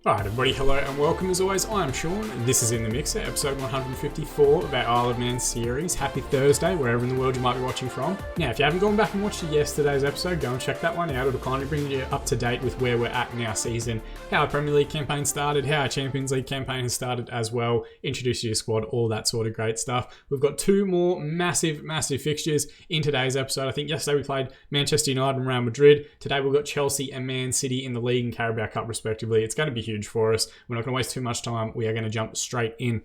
Alright everybody, hello and welcome as always. I'm Sean, and this is In The Mixer, episode 154 of our Isle of Man series. Happy Thursday, wherever in the world you might be watching from. Now, if you haven't gone back and watched yesterday's episode, go and check that one out. It'll kind of bring you up to date with where we're at in our season, how our Premier League campaign started, how our Champions League campaign has started as well, introduce you to your squad, all that sort of great stuff. We've got two more massive fixtures in today's episode. I think yesterday we played Manchester United and Real Madrid. Today we've got Chelsea and Man City in the league and Carabao Cup respectively. It's going to be huge for us. We're not going to waste too much time. We are going to jump straight in.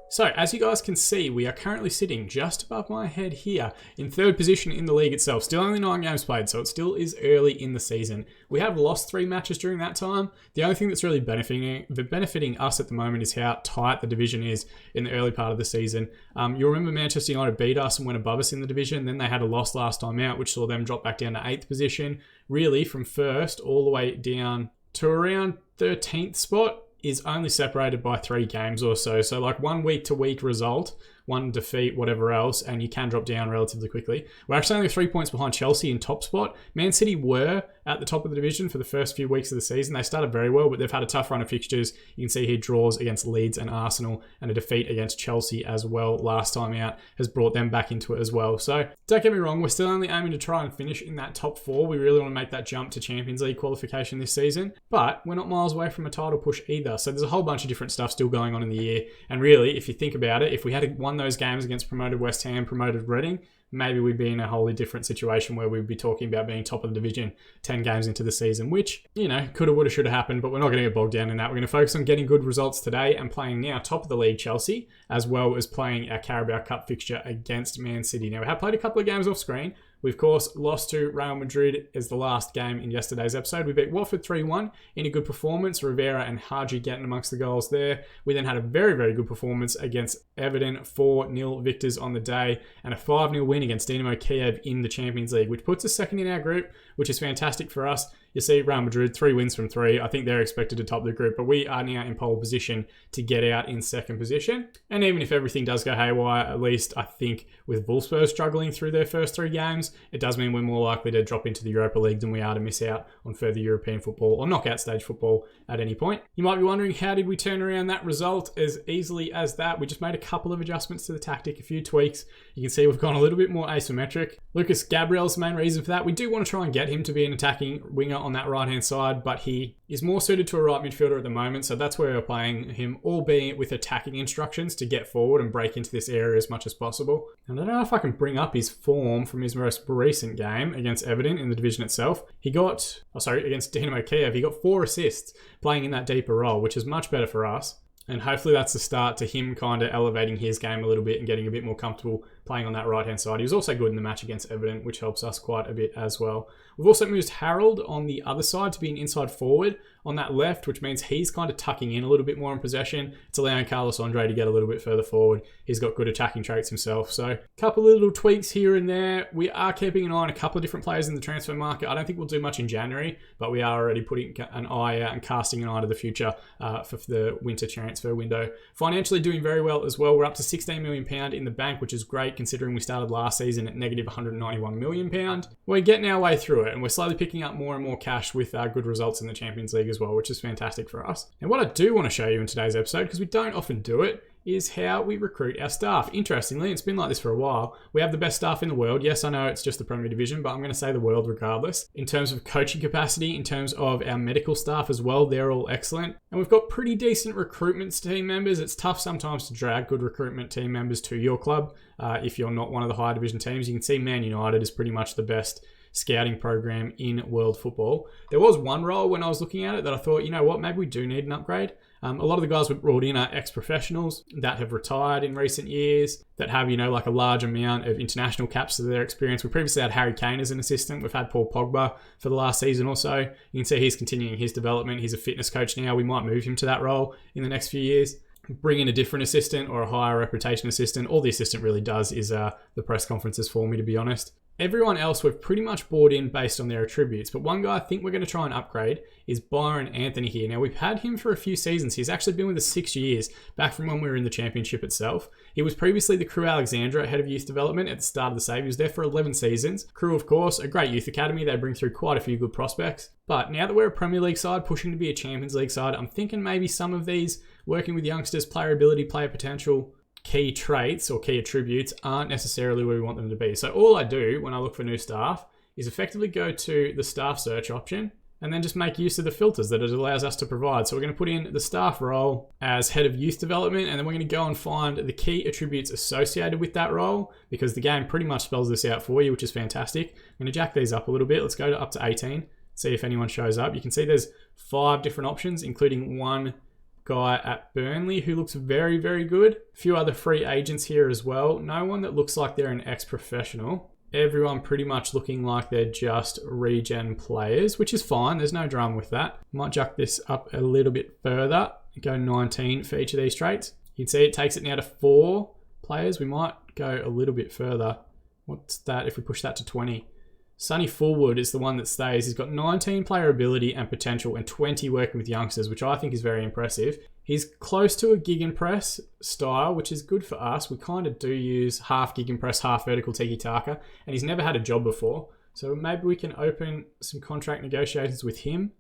So, as you guys can see, we are currently sitting just above my head here in third position in the league itself. Still only 9 games played, so it still is early in the season. We have lost 3 matches during that time. The only thing that's really benefiting us at the moment is how tight the division is in the early part of the season. You'll remember Manchester United beat us and went above us in the division. Then they had a loss last time out, which saw them drop back down to 8th position. Really, from first all the way down to around 13th spot is only separated by 3 games or so. So like one week-to-week result, one defeat, whatever else, and you can drop down relatively quickly. We're actually only 3 points behind Chelsea in top spot. Man City were at the top of the division for the first few weeks of the season. They started very well, but they've had a tough run of fixtures. You can see here draws against Leeds and Arsenal, and a defeat against Chelsea as well last time out has brought them back into it as well. So don't get me wrong, we're still only aiming to try and finish in that top 4. We really want to make that jump to Champions League qualification this season, but we're not miles away from a title push either. So there's a whole bunch of different stuff still going on in the year. And really, if you think about it, if we had won those games against promoted West Ham, promoted Reading, maybe we'd be in a wholly different situation where we'd be talking about being top of the division 10 games into the season, which, coulda, woulda, shoulda happened, but we're not going to get bogged down in that. We're going to focus on getting good results today and playing now top of the league Chelsea, as well as playing our Carabao Cup fixture against Man City. Now, we have played a couple of games off screen. We, of course, lost to Real Madrid as the last game in yesterday's episode. We beat Watford 3-1 in a good performance. Rivera and Haji getting amongst the goals there. We then had a very good performance against Everton, 4-0 victors on the day, and a 5-0 win against Dynamo Kiev in the Champions League, which puts us second in our group, which is fantastic for us. You see Real Madrid, 3 wins from 3. I think they're expected to top the group, but we are now in pole position to get out in second position. And even if everything does go haywire, at least I think with Wolfsburg struggling through their first 3 games, it does mean we're more likely to drop into the Europa League than we are to miss out on further European football or knockout stage football at any point. You might be wondering, how did we turn around that result as easily as that? We just made a couple of adjustments to the tactic, a few tweaks. You can see we've gone a little bit more asymmetric. Lucas Gabriel's the main reason for that. We do want to try and get him to be an attacking winger on that right-hand side, but he is more suited to a right midfielder at the moment, so that's where we're playing him, albeit with attacking instructions to get forward and break into this area as much as possible. And I don't know if I can bring up his form from his most recent game against Everton in the division itself. Against Dynamo Kiev, he got 4 assists playing in that deeper role, which is much better for us. And hopefully that's the start to him kind of elevating his game a little bit and getting a bit more comfortable playing on that right-hand side. He was also good in the match against Everton, which helps us quite a bit as well. We've also moved Harold on the other side to be an inside forward on that left, which means he's kind of tucking in a little bit more in possession. It's allowing Carlos Andre to get a little bit further forward. He's got good attacking traits himself. So a couple of little tweaks here and there. We are keeping an eye on a couple of different players in the transfer market. I don't think we'll do much in January, but we are already putting an eye out and casting an eye to the future for the winter transfer window. Financially doing very well as well. We're up to £16 million in the bank, which is great considering we started last season at negative £191 million. We're getting our way through it, and we're slowly picking up more and more cash with good results in the Champions League as well, which is fantastic for us. And what I do want to show you in today's episode, because we don't often do it, is how we recruit our staff. Interestingly, it's been like this for a while. We have the best staff in the world. Yes, I know it's just the Premier Division, but I'm going to say the world regardless. In terms of coaching capacity, in terms of our medical staff as well, they're all excellent. And we've got pretty decent recruitment team members. It's tough sometimes to drag good recruitment team members to your club if you're not one of the higher division teams. You can see Man United is pretty much the best scouting program in world football. There was one role when I was looking at it that I thought, you know what, maybe we do need an upgrade. A lot of the guys we brought in are ex-professionals that have retired in recent years, that have, like a large amount of international caps to their experience. We previously had Harry Kane as an assistant. We've had Paul Pogba for the last season or so. You can see he's continuing his development. He's a fitness coach now. We might move him to that role in the next few years. Bring in a different assistant or a higher reputation assistant. All the assistant really does is the press conferences for me, to be honest. Everyone else we've pretty much bought in based on their attributes, but one guy I think we're going to try and upgrade is Byron Anthony here. Now, we've had him for a few seasons. He's actually been with us 6 years, back from when we were in the championship itself. He was previously the Crew Alexandra head of youth development at the start of the save. He was there for 11 seasons. Crew, of course, a great youth academy. They bring through quite a few good prospects. But now that we're a Premier League side, pushing to be a Champions League side, I'm thinking maybe some of these, working with youngsters, player ability, player potential, key traits or key attributes aren't necessarily where we want them to be. So all I do when I look for new staff is effectively go to the staff search option and then just make use of the filters that it allows us to provide. So we're going to put in the staff role as head of youth development, and then we're going to go and find the key attributes associated with that role, because the game pretty much spells this out for you, which is fantastic. I'm going to jack these up a little bit. Let's go to up to 18, see if anyone shows up. You can see there's 5 different options, including one guy at Burnley who looks very, very good. A few other free agents here as well. No one that looks like they're an ex-professional. Everyone pretty much looking like they're just regen players, which is fine. There's no drama with that. Might jack this up a little bit further. Go 19 for each of these traits. You can see it takes it now to 4 players. We might go a little bit further. What's that if we push that to 20? Sonny Fullwood is the one that stays. He's got 19 player ability and potential and 20 working with youngsters, which I think is very impressive. He's close to a gegenpress style, which is good for us. We kind of do use half gegenpress, half vertical tiki-taka, and he's never had a job before. So maybe we can open some contract negotiations with him.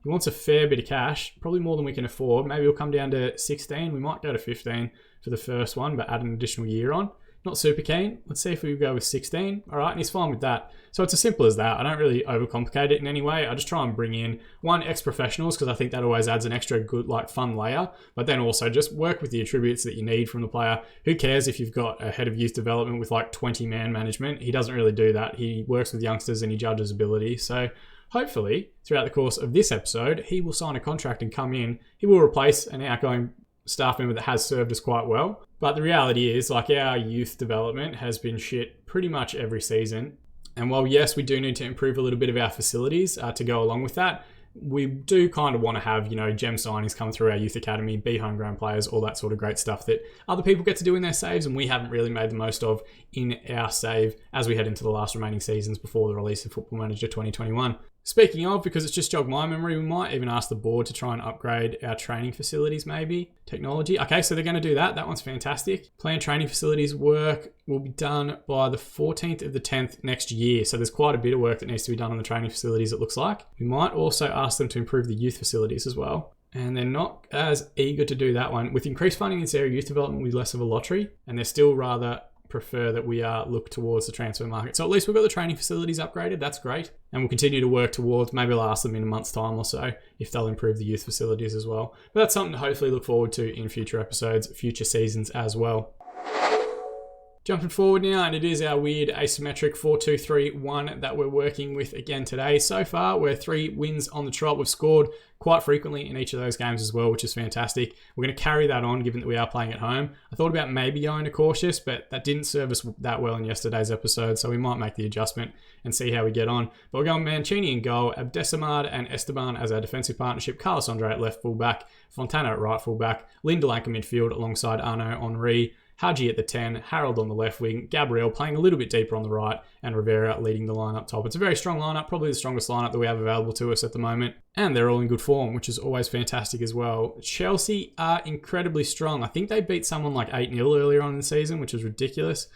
He wants a fair bit of cash, probably more than we can afford. Maybe we'll come down to 16. We might go to 15 for the first one, but add an additional year on. Not super keen. Let's see if we go with 16. All right, and he's fine with that. So it's as simple as that. I don't really overcomplicate it in any way. I just try and bring in one ex-professionals because I think that always adds an extra good, fun layer. But then also just work with the attributes that you need from the player. Who cares if you've got a head of youth development with 20 man management? He doesn't really do that. He works with youngsters and he judges ability. So hopefully throughout the course of this episode, he will sign a contract and come in. He will replace an outgoing staff member that has served us quite well. But the reality is, our youth development has been shit pretty much every season. And while, yes, we do need to improve a little bit of our facilities to go along with that, we do kind of want to have, gem signings come through our youth academy, be homegrown players, all that sort of great stuff that other people get to do in their saves and we haven't really made the most of in our save as we head into the last remaining seasons before the release of Football Manager 2021. Speaking of, because it's just jogged my memory, we might even ask the board to try and upgrade our training facilities, maybe. Technology. Okay, so they're going to do that. That one's fantastic. Planned training facilities work will be done by the 14th of the 10th next year. So there's quite a bit of work that needs to be done on the training facilities, it looks like. We might also ask them to improve the youth facilities as well. And they're not as eager to do that one. With increased funding in this area, youth development will be less of a lottery, and they're still rather prefer that we look towards the transfer market. So at least we've got the training facilities upgraded. That's great. And we'll continue to work towards, maybe I'll ask them in a month's time or so if they'll improve the youth facilities as well. But that's something to hopefully look forward to in future episodes, future seasons as well. Jumping forward now, and it is our weird asymmetric 4-2-3-1 that we're working with again today. So far, we're 3 wins on the trot. We've scored quite frequently in each of those games as well, which is fantastic. We're going to carry that on, given that we are playing at home. I thought about maybe going to cautious, but that didn't serve us that well in yesterday's episode, so we might make the adjustment and see how we get on. But we're going Mancini in goal, Abdesamad and Esteban as our defensive partnership, Carlos Andre at left fullback, Fontana at right fullback, Lindelanka midfield alongside Arnaud Henry, Haji at the 10, Harold on the left wing, Gabriel playing a little bit deeper on the right, and Rivera leading the line up top. It's a very strong lineup, probably the strongest lineup that we have available to us at the moment, and they're all in good form, which is always fantastic as well. Chelsea are incredibly strong. I think they beat someone like 8-0 earlier on in the season, which is ridiculous.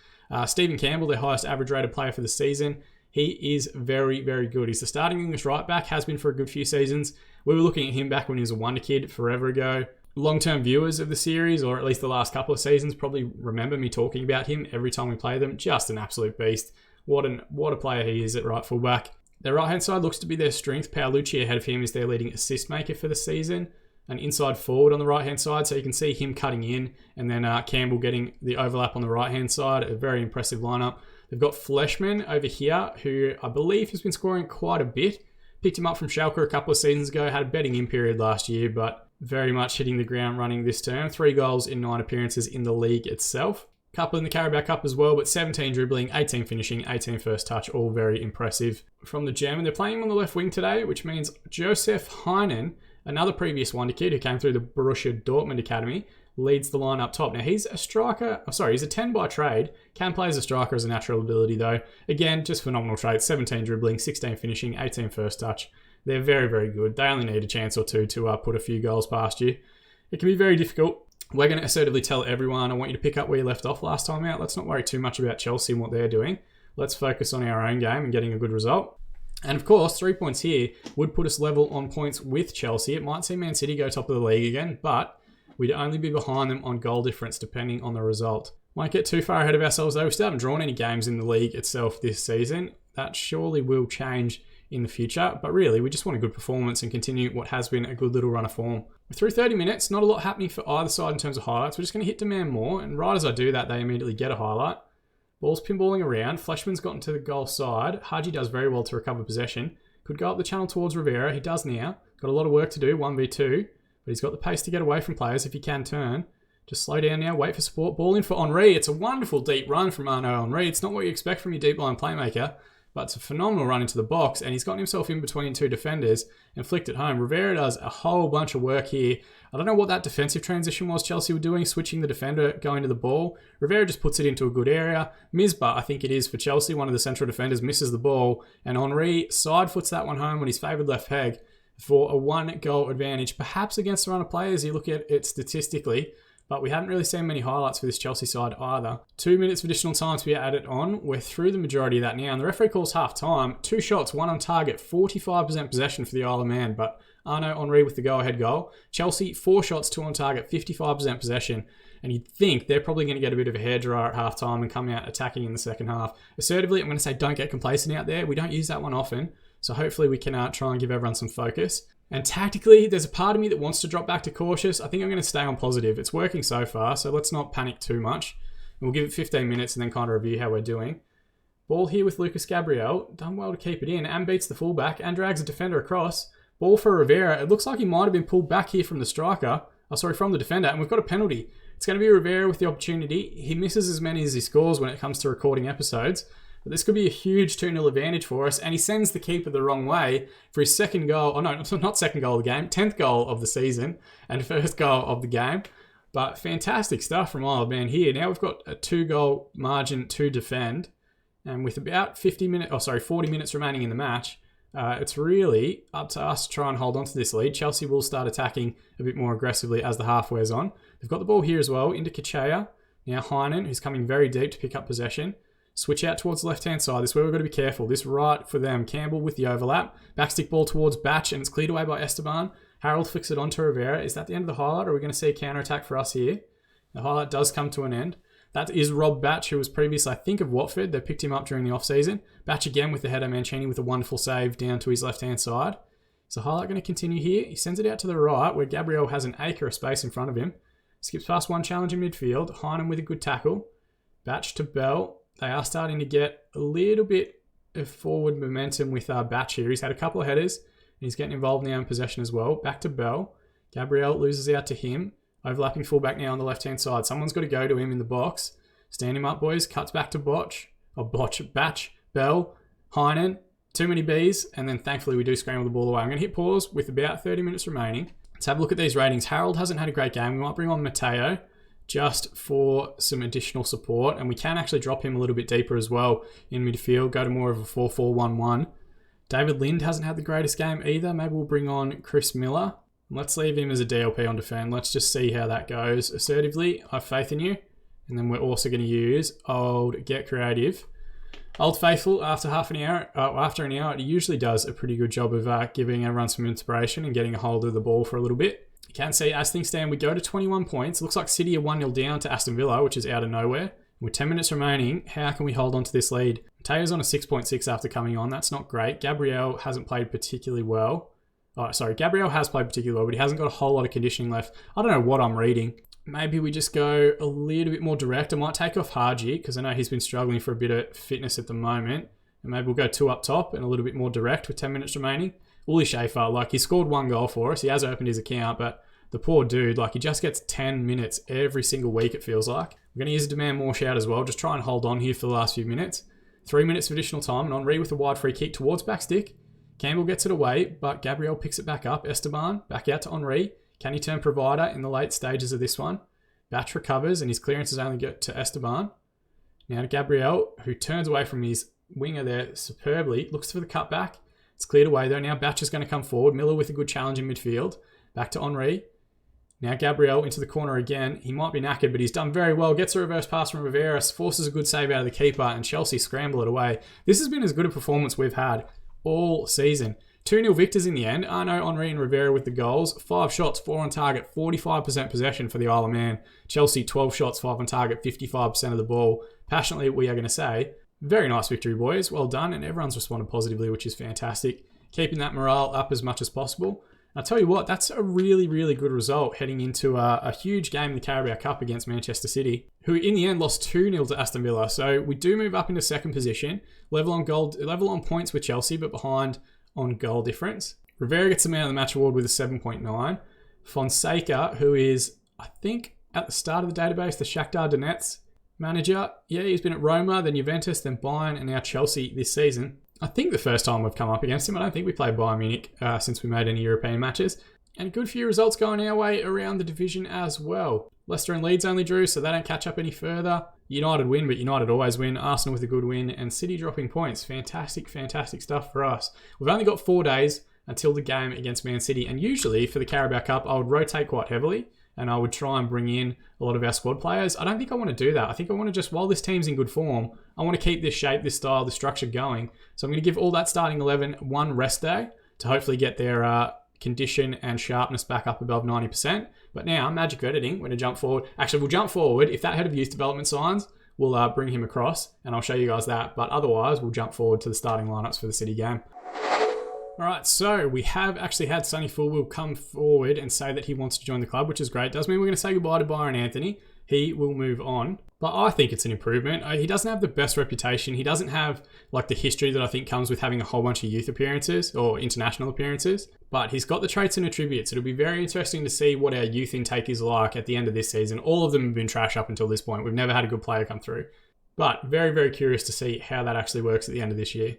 Stephen Campbell, their highest average rated player for the season. He is very, very good. He's the starting English right back, has been for a good few seasons. We were looking at him back when he was a wonder kid forever ago. Long-term viewers of the series, or at least the last couple of seasons, probably remember me talking about him every time we play them. Just an absolute beast. What a player he is at right fullback. Their right-hand side looks to be their strength. Paolucci ahead of him is their leading assist maker for the season. An inside forward on the right-hand side, so you can see him cutting in, and then Campbell getting the overlap on the right-hand side. A very impressive lineup. They've got Fleshman over here, who I believe has been scoring quite a bit. Picked him up from Schalke a couple of seasons ago, had a betting-in period last year, but very much hitting the ground running this term. 3 goals in 9 appearances in the league itself. Couple in the Carabao Cup as well, but 17 dribbling, 18 finishing, 18 first touch, all very impressive from the German. They're playing him on the left wing today, which means Josef Heinen, another previous wonder kid who came through the Borussia Dortmund Academy, leads the line up top. Now, he's a striker. He's a 10 by trade. Can play as a striker as a natural ability, though. Again, just phenomenal traits. 17 dribbling, 16 finishing, 18 first touch. They're very, very good. They only need a chance or two to put a few goals past you. It can be very difficult. We're going to assertively tell everyone, I want you to pick up where you left off last time out. Let's not worry too much about Chelsea and what they're doing. Let's focus on our own game and getting a good result. And of course, 3 points here would put us level on points with Chelsea. It might see Man City go top of the league again, but we'd only be behind them on goal difference depending on the result. Won't get too far ahead of ourselves though. We still haven't drawn any games in the league itself this season. That surely will change in the future, but really we just want a good performance and continue what has been a good little run of form. We're through 30 minutes, not a lot happening for either side in terms of highlights. We're just going to hit demand more, and right as I do that, they immediately get a highlight. Ball's pinballing around. Fleshman's gotten to the goal side. Haji does very well to recover possession. Could go up the channel towards Rivera. He does now. Got a lot of work to do, 1v2, but he's got the pace to get away from players if he can turn. Just slow down now, wait for support. Ball in for Henry. It's a wonderful deep run from Arnaud Henry. It's not what you expect from your deep line playmaker, but it's a phenomenal run into the box, and he's gotten himself in between two defenders and flicked it home. Rivera does a whole bunch of work here. I don't know what that defensive transition was Chelsea were doing, switching the defender, going to the ball. Rivera just puts it into a good area. Misbah, I think it is for Chelsea, one of the central defenders, misses the ball, and Henry side foots that one home on his favoured left peg for a 1-goal advantage, perhaps against the run of players. You look at it statistically, but we haven't really seen many highlights for this Chelsea side either. 2 minutes of additional time to be added on. We're through the majority of that now, and the referee calls half-time. 2 shots, 1 on target, 45% possession for the Isle of Man, but Arnaud Henry with the go-ahead goal. Chelsea, 4 shots, 2 on target, 55% possession, and you'd think they're probably going to get a bit of a hairdryer at half-time and come out attacking in the second half. Assertively, I'm going to say don't get complacent out there. We don't use that one often, so hopefully we can try and give everyone some focus. And tactically, there's a part of me that wants to drop back to cautious. I think I'm going to stay on positive. It's working so far, so let's not panic too much. And we'll give it 15 minutes and then kind of review how we're doing. Ball here with Lucas Gabriel. Done well to keep it in and beats the fullback and drags a defender across. Ball for Rivera. It looks like he might have been pulled back here from the striker. From the defender. And we've got a penalty. It's going to be Rivera with the opportunity. He misses as many as he scores when it comes to recording episodes. But this could be a huge 2-0 advantage for us. And he sends the keeper the wrong way for his second goal. Oh, no, not second goal of the game. 10th goal of the season and first goal of the game. But fantastic stuff from Isle of Man here. Now we've got a 2-goal margin to defend. And with about 40 minutes remaining in the match, it's really up to us to try and hold on to this lead. Chelsea will start attacking a bit more aggressively as the half wears on. They've got the ball here as well into Kachea. Now Heinen, who's coming very deep to pick up possession. Switch out towards the left-hand side. This is where we've got to be careful. This right for them. Campbell with the overlap. Backstick ball towards Batch, and it's cleared away by Esteban. Harold flicks it onto Rivera. Is that the end of the highlight, or are we going to see a counter-attack for us here? The highlight does come to an end. That is Rob Batch, who was previously, I think, of Watford. They picked him up during the off-season. Batch again with the header. Mancini with a wonderful save down to his left-hand side. Is the highlight going to continue here? He sends it out to the right, where Gabriel has an acre of space in front of him. Skips past one challenge in midfield. Heinen with a good tackle. Batch to Bell. They are starting to get a little bit of forward momentum with Batch here. He's had a couple of headers, and he's getting involved now in possession as well. Back to Bell. Gabriel loses out to him. Overlapping fullback now on the left-hand side. Someone's got to go to him in the box. Stand him up, boys. Cuts back to Batch, Bell, Heinen. Too many Bs, and then thankfully we do scramble the ball away. I'm going to hit pause with about 30 minutes remaining. Let's have a look at these ratings. Harold hasn't had a great game. We might bring on Matteo just for some additional support, and we can actually drop him a little bit deeper as well in midfield, go to more of a 4-4-1-1. David Lind hasn't had the greatest game either. Maybe we'll bring on Chris Miller. Let's leave him as a DLP on defend. Let's just see how that goes. Assertively, I have faith in you. And then we're also going to use Old Get Creative. Old Faithful, after an hour, it usually does a pretty good job of giving everyone some inspiration and getting a hold of the ball for a little bit. You can see, as things stand, we go to 21 points. It looks like City are 1-0 down to Aston Villa, which is out of nowhere. With 10 minutes remaining, how can we hold on to this lead? Mateo's on a 6.6 after coming on. That's not great. Gabriel hasn't played particularly well. Gabriel has played particularly well, but he hasn't got a whole lot of conditioning left. I don't know what I'm reading. Maybe we just go a little bit more direct. I might take off Haji, because I know he's been struggling for a bit of fitness at the moment. And maybe we'll go 2 up top and a little bit more direct with 10 minutes remaining. Uli Schaefer, he scored 1 goal for us. He has opened his account, but the poor dude, he just gets 10 minutes every single week, it feels like. We're going to use a demand more shout as well. Just try and hold on here for the last few minutes. 3 minutes of additional time, and Henry with a wide free kick towards backstick. Campbell gets it away, but Gabriel picks it back up. Esteban, back out to Henry. Can he turn provider in the late stages of this one? Batch recovers, and his clearances only get to Esteban. Now to Gabriel, who turns away from his winger there superbly. Looks for the cutback. It's cleared away though. Now Batch is going to come forward. Miller with a good challenge in midfield. Back to Henri. Now Gabriel into the corner again. He might be knackered, but he's done very well. Gets a reverse pass from Rivera. Forces a good save out of the keeper, and Chelsea scramble it away. This has been as good a performance we've had all season. 2-0 victors in the end. Arnaud, Henri and Rivera with the goals. 5 shots, 4 on target, 45% possession for the Isle of Man. Chelsea, 12 shots, 5 on target, 55% of the ball. Passionately, we are going to say, very nice victory, boys. Well done, and everyone's responded positively, which is fantastic. Keeping that morale up as much as possible. I'll tell you what, that's a really, really good result heading into a huge game in the Carabao Cup against Manchester City, who in the end lost 2-0 to Aston Villa. So we do move up into second position, level on points with Chelsea, but behind on goal difference. Rivera gets the man of the match award with a 7.9. Fonseca, who is, I think, at the start of the database, the Shakhtar Donetsk manager. Yeah, he's been at Roma, then Juventus, then Bayern, and now Chelsea this season. I think the first time we've come up against him. I don't think we played Bayern Munich since we made any European matches. And a good few results going our way around the division as well. Leicester and Leeds only drew, so they don't catch up any further. United win, but United always win. Arsenal with a good win, and City dropping points. Fantastic, fantastic stuff for us. We've only got 4 days until the game against Man City, and usually for the Carabao Cup, I would rotate quite heavily, and I would try and bring in a lot of our squad players. I don't think I want to do that. I think I want to just, while this team's in good form, I want to keep this shape, this style, this structure going. So I'm going to give all that starting 11 one rest day to hopefully get their condition and sharpness back up above 90%. But now, magic of editing, we're going to jump forward. Actually, we'll jump forward. If that head of youth development signs, we'll bring him across, and I'll show you guys that. But otherwise, we'll jump forward to the starting lineups for the City game. All right, so we have actually had Sonny Fulwell come forward and say that he wants to join the club, which is great. Does mean we're going to say goodbye to Byron Anthony. He will move on. But I think it's an improvement. He doesn't have the best reputation. He doesn't have like the history that I think comes with having a whole bunch of youth appearances or international appearances. But he's got the traits and attributes. It'll be very interesting to see what our youth intake is like at the end of this season. All of them have been trash up until this point. We've never had a good player come through. But very, very curious to see how that actually works at the end of this year.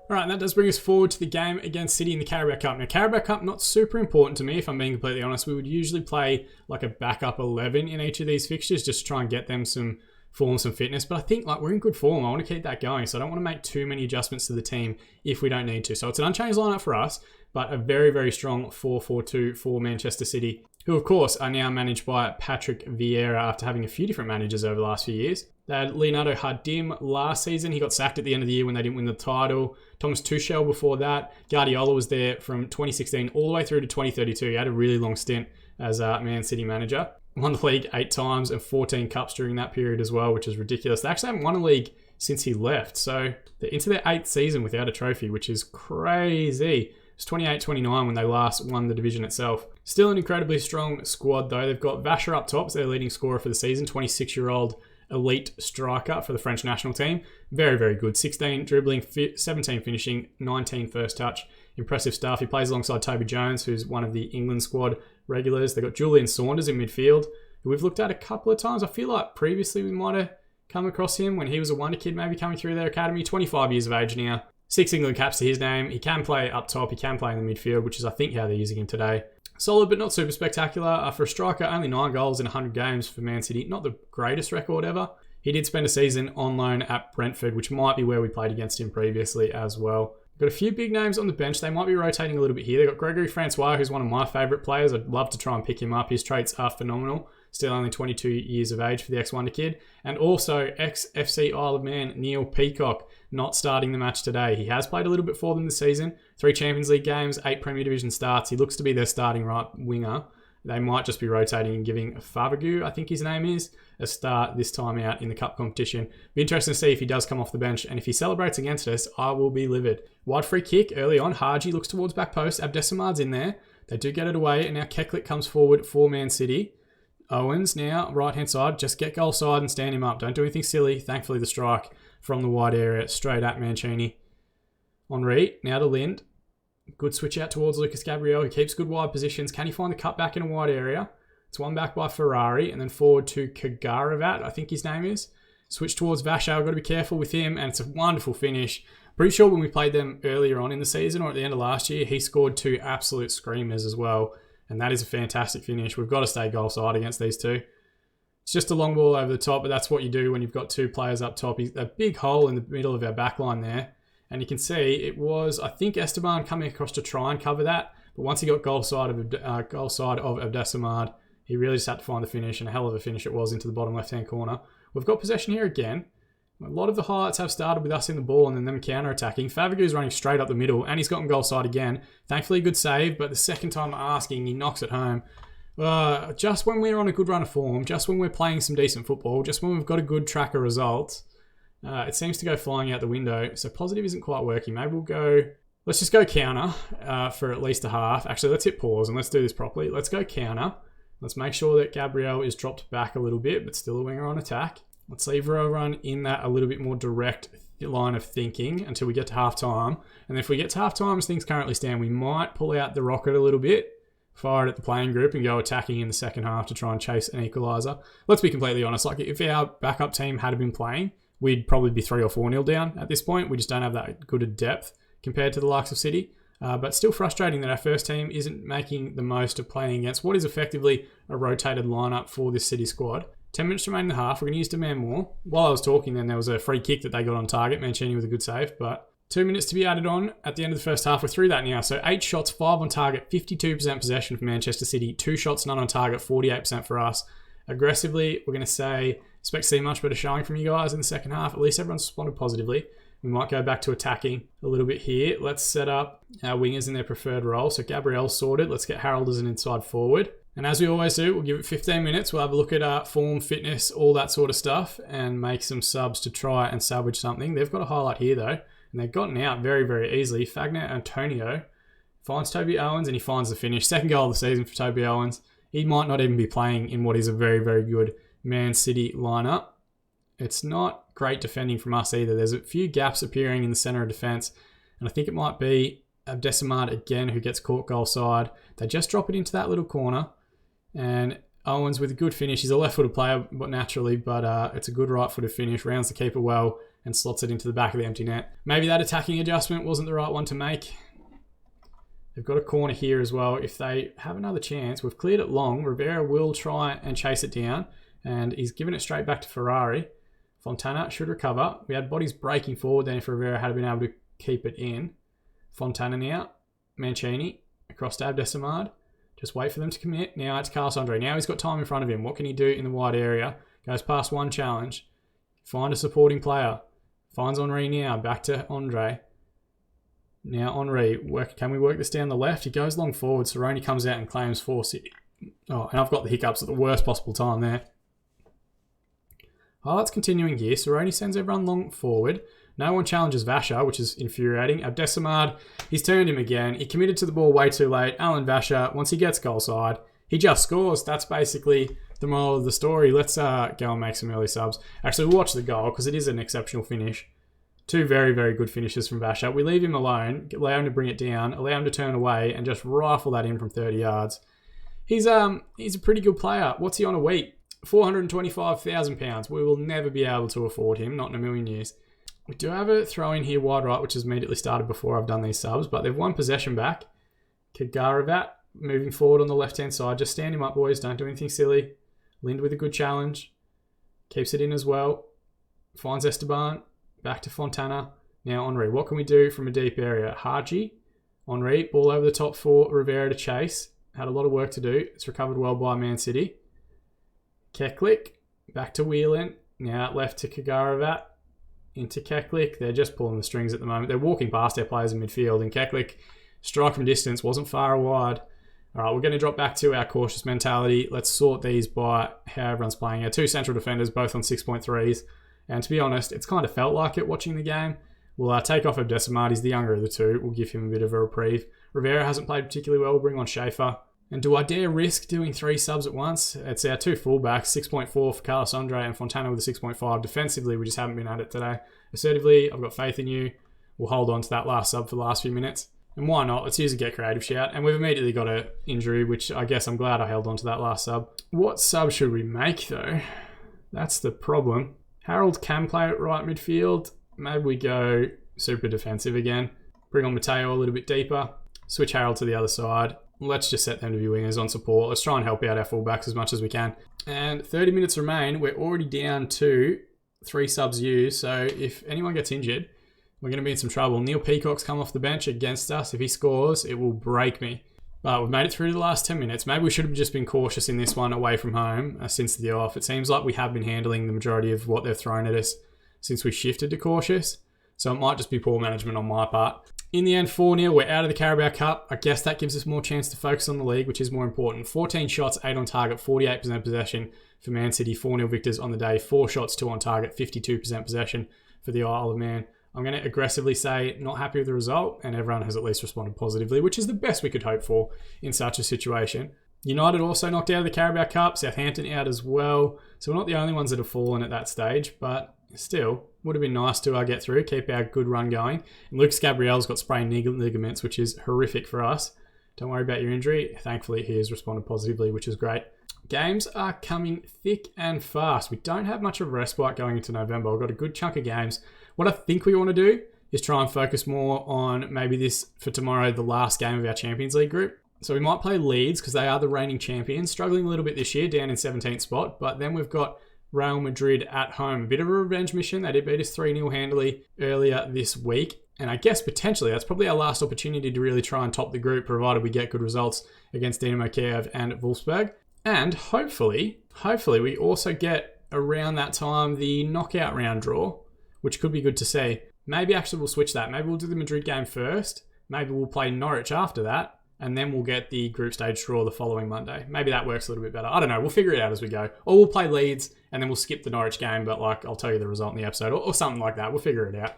All right, and that does bring us forward to the game against City in the Carabao Cup. Now, Carabao Cup, not super important to me, if I'm being completely honest. We would usually play like a backup 11 in each of these fixtures just to try and get them some form, some fitness. But I think like we're in good form. I want to keep that going. So I don't want to make too many adjustments to the team if we don't need to. So it's an unchanged lineup for us, but a very, very strong 4-4-2 for Manchester City, who of course are now managed by Patrick Vieira after having a few different managers over the last few years. They had Leonardo Jardim last season. He got sacked at the end of the year when they didn't win the title. Thomas Tuchel before that. Guardiola was there from 2016 all the way through to 2032. He had a really long stint as a Man City manager. Won the league 8 times and 14 cups during that period as well, which is ridiculous. They actually haven't won a league since he left. So they're into their 8th season without a trophy, which is crazy. It's 28-29 when they last won the division itself. Still an incredibly strong squad though. They've got Vasher up top, their leading scorer for the season, 26-year-old elite striker for the French national team. Very, very good. 16 dribbling, 17 finishing, 19 first touch. Impressive stuff. He plays alongside Toby Jones, who's one of the England squad regulars. They've got Julian Saunders in midfield, who we've looked at a couple of times. I feel like previously we might have come across him when he was a wonder kid, maybe coming through their academy. 25 years of age now. 6 England caps to his name. He can play up top. He can play in the midfield, which is, I think, how they're using him today. Solid, but not super spectacular. For a striker, only 9 goals in 100 games for Man City. Not the greatest record ever. He did spend a season on loan at Brentford, which might be where we played against him previously as well. Got a few big names on the bench. They might be rotating a little bit here. They've got Gregory Francois, who's one of my favourite players. I'd love to try and pick him up. His traits are phenomenal. Still only 22 years of age for the ex-Wonder Kid. And also ex-FC Isle of Man, Neil Peacock, not starting the match today. He has played a little bit for them this season. 3 Champions League games, 8 Premier Division starts. He looks to be their starting right winger. They might just be rotating and giving Favagu, I think his name is, a start this time out in the cup competition. Be interesting to see if he does come off the bench, and if he celebrates against us, I will be livid. Wide free kick early on. Haji looks towards back post. Abdesamad's in there. They do get it away, and now Keklik comes forward for Man City. Owens now, right-hand side. Just get goal side and stand him up. Don't do anything silly. Thankfully, the strike from the wide area straight at Mancini. Henri, now to Lind. Good switch out towards Lucas Gabriel. He keeps good wide positions. Can he find the cutback in a wide area? It's one back by Ferrari and then forward to Kagaravat, I think his name is. Switch towards Vasher. I've got to be careful with him, and it's a wonderful finish. Pretty sure when we played them earlier on in the season or at the end of last year, he scored 2 absolute screamers as well. And that is a fantastic finish. We've got to stay goal side against these two. It's just a long ball over the top, but that's what you do when you've got two players up top. He's a big hole in the middle of our back line there. And you can see it was, I think, Esteban coming across to try and cover that. But once he got goal side of Abdesamad, he really just had to find the finish, and a hell of a finish it was into the bottom left-hand corner. We've got possession here again. A lot of the highlights have started with us in the ball and then them counter-attacking. Favagu's running straight up the middle, and he's gotten goal side again. Thankfully, a good save, but the second time asking, he knocks it home. Just when we're on a good run of form, just when we're playing some decent football, just when we've got a good track of results, it seems to go flying out the window. So positive isn't quite working. Maybe we'll go... Let's just go counter for at least a half. Actually, let's hit pause and let's do this properly. Let's go counter. Let's make sure that Gabriel is dropped back a little bit, but still a winger on attack. Let's leave run in that a little bit more direct line of thinking until we get to half-time. And if we get to half-time as things currently stand, we might pull out the rocket a little bit, fire it at the playing group, and go attacking in the second half to try and chase an equaliser. Let's be completely honest. Like, if our backup team had been playing, we'd probably be 3 or 4-0 down at this point. We just don't have that good a depth compared to the likes of City. But still frustrating that our first team isn't making the most of playing against what is effectively a rotated lineup for this City squad. 10 minutes to remain in the half. We're going to use demand more. While I was talking then, there was a free kick that they got on target. Mancini with a good save. But 2 minutes to be added on at the end of the first half. We're through that now. So 8 shots, 5 on target, 52% possession for Manchester City. 2 shots, none on target, 48% for us. Aggressively, we're going to say, expect to see much better showing from you guys in the second half. At least everyone's responded positively. We might go back to attacking a little bit here. Let's set up our wingers in their preferred role. So Gabriel's sorted. Let's get Harold as an inside forward. And as we always do, we'll give it 15 minutes. We'll have a look at form, fitness, all that sort of stuff, and make some subs to try and salvage something. They've got a highlight here, though, and they've gotten out very, very easily. Fagner Antonio finds Toby Owens, and he finds the finish. Second goal of the season for Toby Owens. He might not even be playing in what is a very, very good Man City lineup. It's not great defending from us either. There's a few gaps appearing in the centre of defence, and I think it might be Abdesamad again who gets caught goal side. They just drop it into that little corner, and Owens with a good finish. He's a left-footed player, but naturally, but it's a good right-footed finish. Rounds the keeper well and slots it into the back of the empty net. Maybe that attacking adjustment wasn't the right one to make. They've got a corner here as well. If they have another chance, we've cleared it long. Rivera will try and chase it down, and he's given it straight back to Ferrari. Fontana should recover. We had bodies breaking forward then if Rivera had been able to keep it in. Fontana now. Mancini across to Abdesamad. Just wait for them to commit. Now it's Carlos Andre. Now he's got time in front of him. What can he do in the wide area? Goes past one challenge. Find a supporting player. Finds Henri now. Back to Andre. Now Henri. Can we work this down the left? He goes long forward. Cerrone comes out and claims for City. Oh, and I've got the hiccups at the worst possible time there. Highlights continuing here. Cerrone sends everyone long forward. No one challenges Vasha, which is infuriating. Abdesamad, he's turned him again. He committed to the ball way too late. Alan Vasha, once he gets goal side, he just scores. That's basically the moral of the story. Let's go and make some early subs. Actually, we'll watch the goal because it is an exceptional finish. 2 very, very good finishes from Vasha. We leave him alone, allow him to bring it down, allow him to turn away, and just rifle that in from 30 yards. He's a pretty good player. What's he on a week? £425,000. We will never be able to afford him, not in a million years. We do have a throw in here wide right, which has immediately started before I've done these subs, but they've won possession back. Kagaravat moving forward on the left-hand side. Just stand him up, boys. Don't do anything silly. Lind with a good challenge. Keeps it in as well. Finds Esteban. Back to Fontana. Now Henri. What can we do from a deep area? Haji. Henri. Ball over the top for Rivera to chase. Had a lot of work to do. It's recovered well by Man City. Keklik, back to Whelan, now left to Kagaravat, into Keklik. They're just pulling the strings at the moment. They're walking past their players in midfield, and Keklik, strike from distance, wasn't far wide. All right, we're going to drop back to our cautious mentality. Let's sort these by how everyone's playing. Our 2 central defenders, both on 6.3s, and to be honest, it's kind of felt like it watching the game. We'll take off Abdesamad. He's the younger of the two. We'll give him a bit of a reprieve. Rivera hasn't played particularly well. We'll bring on Schaefer. And do I dare risk doing 3 subs at once? It's our 2 fullbacks, 6.4 for Carlos Andre and Fontana with a 6.5. Defensively, we just haven't been at it today. Assertively, I've got faith in you. We'll hold on to that last sub for the last few minutes. And why not? Let's use a get creative shout. And we've immediately got an injury, which I guess I'm glad I held on to that last sub. What sub should we make, though? That's the problem. Harold can play at right midfield. Maybe we go super defensive again. Bring on Mateo a little bit deeper. Switch Harold to the other side. let's just set them to be wingers on support. Let's try and help out our fullbacks as much as we can. And 30 minutes remain. We're already down to 3 subs used. So if anyone gets injured, we're going to be in some trouble. Neil Peacock's come off the bench against us. If he scores, it will break me. But we've made it through the last 10 minutes. Maybe we should have just been cautious in this one away from home since the off. It seems like we have been handling the majority of what they've thrown at us since we shifted to cautious. So it might just be poor management on my part. In the end, 4-0, we're out of the Carabao Cup. I guess that gives us more chance to focus on the league, which is more important. 14 shots, 8 on target, 48% possession for Man City. 4-0 victors on the day. 4 shots, 2 on target, 52% possession for the Isle of Man. I'm going to aggressively say not happy with the result, and everyone has at least responded positively, which is the best we could hope for in such a situation. United also knocked out of the Carabao Cup, Southampton out as well. So we're not the only ones that have fallen at that stage, but still, would have been nice to get through, keep our good run going. And Lucas Gabriel's got sprained ligaments, which is horrific for us. Don't worry about your injury. Thankfully, he has responded positively, which is great. Games are coming thick and fast. We don't have much of a respite going into November. We've got a good chunk of games. What I think we want to do is try and focus more on maybe this, for tomorrow, the last game of our Champions League group. So we might play Leeds because they are the reigning champions, struggling a little bit this year, down in 17th spot. But then we've got Real Madrid at home. A bit of a revenge mission. They did beat us 3-0 handily earlier this week. And I guess potentially that's probably our last opportunity to really try and top the group, provided we get good results against Dinamo Kiev and Wolfsburg. And hopefully we also get around that time the knockout round draw, which could be good to see. Maybe actually we'll switch that. Maybe we'll do the Madrid game first. Maybe we'll play Norwich after that. And then we'll get the group stage draw the following Monday. Maybe that works a little bit better. I don't know. We'll figure it out as we go. Or we'll play Leeds and then we'll skip the Norwich game, but I'll tell you the result in the episode or something like that. We'll figure it out.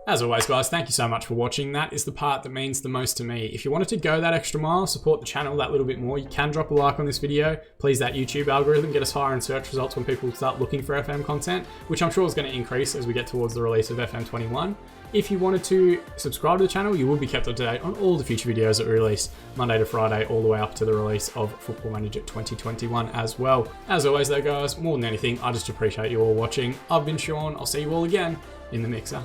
As always, guys, thank you so much for watching. That is the part that means the most to me. If you wanted to go that extra mile, support the channel that little bit more, you can drop a like on this video. Please, that YouTube algorithm, get us higher in search results when people start looking for FM content, which I'm sure is going to increase as we get towards the release of FM21. If you wanted to subscribe to the channel, you will be kept up to date on all the future videos that we release Monday to Friday, all the way up to the release of Football Manager 2021 as well. As always though, guys, more than anything, I just appreciate you all watching. I've been Sean. I'll see you all again in the mixer.